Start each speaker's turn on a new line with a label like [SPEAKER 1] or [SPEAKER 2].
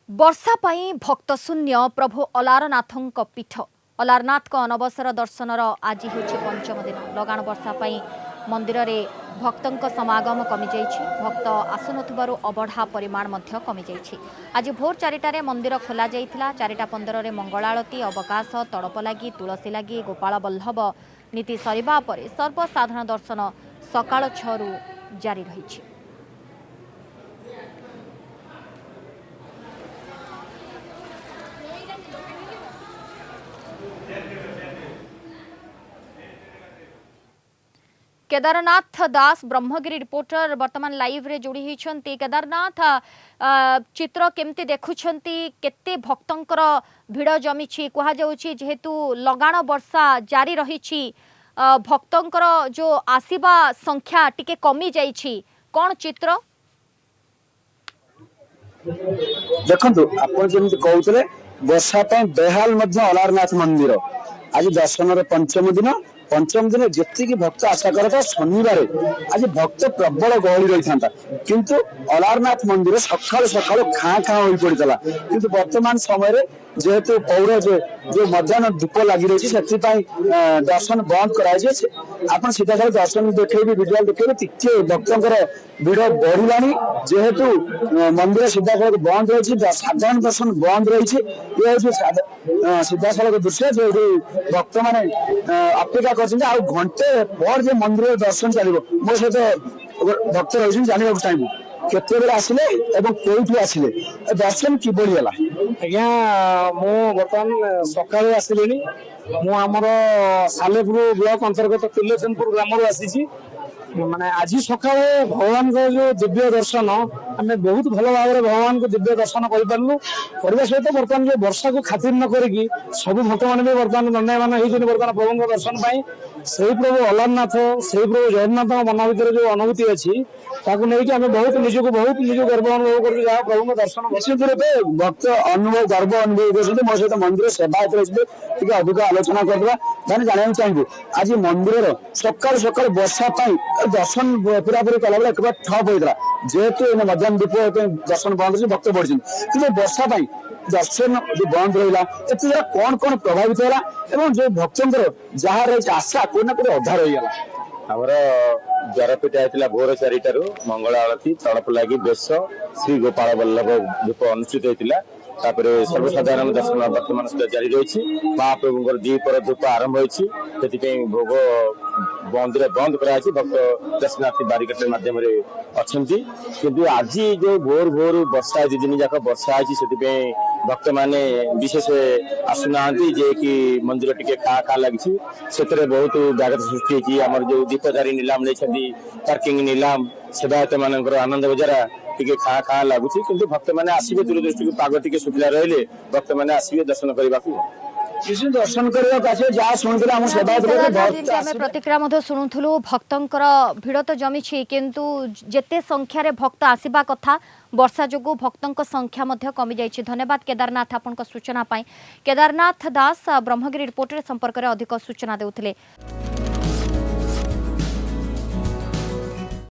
[SPEAKER 1] वर्षा पाई भक्त शून्य प्रभु अलारनाथों पीठ अलारनाथ अनवसर दर्शनर आज हूँ पंचम दिन लगाण वर्षा पाई मंदिर रे भक्तों समागम कमी जाइछि। भक्त आसुनथुबारु अबढ़ा परिमाण कमी जाइछि। आज भोर 4टारे मंदिर खोला जाइथिला। 4:15 रे मंगलाआरती अवकाश तड़प लगी तुलसी लगी गोपाल बल्लभ नीति सरिबा परे सर्वसाधारण दर्शन सकाळ 6 रु जारी रहिछि। केदारनाथ दास ब्रह्मगिरी रिपोर्टर वर्तमान लाइव रे जोड़ी होती। केदारनाथ चित्र केमती देखुंती केते भक्तंकर भिड़ जमी कह जेहेतु लगाण वर्षा जारी रही भक्तंकर जो आसीबा संख्या टिके कमी जाइछि कौन चित्र
[SPEAKER 2] देखंतु आपण जेमति कहउतले वर्षा पय बेहाल मध्य अलारनाथ मंदिर आज दर्शन पंचम दिन जी भक्त आशा करता शनिवार आज भक्त प्रबल गहली रही था किंतु अलारनाथ मंदिर सकाल सकाल खाँ खाँ हो पड़ता किंतु वर्तमान समय जेहेतु पौर जो मध्याह्न धूप लगी रही से दर्शन बंद कराई आप सीधा साल दर्शन देखेबी विजुआल देखेबी टिके भक्तर भिड़ बढ़ला जेहेतु मंदिर सीधा सड़क बंद रही साधारण दर्शन बंद रही ये सीधा सड़क दृश्य जो भक्त मैंने अपेक्षा कर घंटे पर जो मंदिर दर्शन चलो मो सहित भक्त रही जानवा चाहिए केते बेले आसिले एवं कोठी आसिले दर्शन किबळी हला
[SPEAKER 3] आज्ञा मु बर्तमान सकाळू आसिलेनी मु आमर सालेपुर ब्लॉक अंतर्गत तिलोचनपुर ग्राम आसी माने आज सका भगवान को जो दिव्य दर्शन आम बहुत भल भाव भगवान को दिव्य दर्शन करने सहित बर्तमान जो वर्षा को खातिर न करी सब भक्त मैंने भी बर्तमान दंडयमान होती बर्तमान प्रभु दर्शन पाई से प्रभु अलारनाथ से प्रभु जगन्नाथ मन भर जो अनुभूति अच्छी बहुत निजक गर्व अनुभव कर प्रभु दर्शन
[SPEAKER 2] निश्चित रूपे भक्त अनुभव गर्व अनुभव कर मो सहित मंदिर सेवायत रही अधिक आलोचना करवा जानवा चाहिए आज मंदिर सकाल सकाल वर्षा दर्शन पूरा पूरी कला बेला एक ठप होता जेहेतु मध्याह्न धूप दर्शन बंद रही भक्त बढ़ी कि वर्षा दर्शन जो बंद रहा ए कौन कौन प्रभावित है जो भक्तर जहाँ रही आशा कोई ना कोई अधा रहीगला
[SPEAKER 4] आमर ज्वरपीठ होता भोर 4टारू मंगला आरती तड़प लगी बेश श्री गोपाल बल्लभ धूप अनुष्ठित होता सर्वसाधारण दर्शन वर्तमान जारी रही महाप्रभु द्विपर धूप आरंभ होती भोग मंदिर बंद कराई भक्त दर्शनार्थी बारिकेड मध्यम अच्छा किंतु आज जो भोर भोर वर्षा 2 दिन जाक वर्षा है भक्त मैंने विशेष आसुना जे कि मंदिर टिके खा खा लगी से बहुत व्याघात सृष्टि होती आम जो दीपधारी नीलाम नहीं पार्किंग नीलाम सेवायत मान आनंद बजारा टिके खा खा लगुच किंतु भक्त मैंने आसवे दूरदृष्टि पाग टिके सुखिला रही भक्त मैंने आसवे दर्शन करने
[SPEAKER 2] दर्शन
[SPEAKER 1] प्रतिक्रिया शुणुलु भक्तर भिड़ तो जमी किंतु जेते संख्यार भक्त आसवा कथा वर्षा जोगु भक्तों संख्या कमी जाइए। धन्यवाद केदारनाथ आपण सूचना पाई। केदारनाथ दास ब्रह्मगिरी रिपोर्टर संपर्क में अधिक सूचना देउथिले।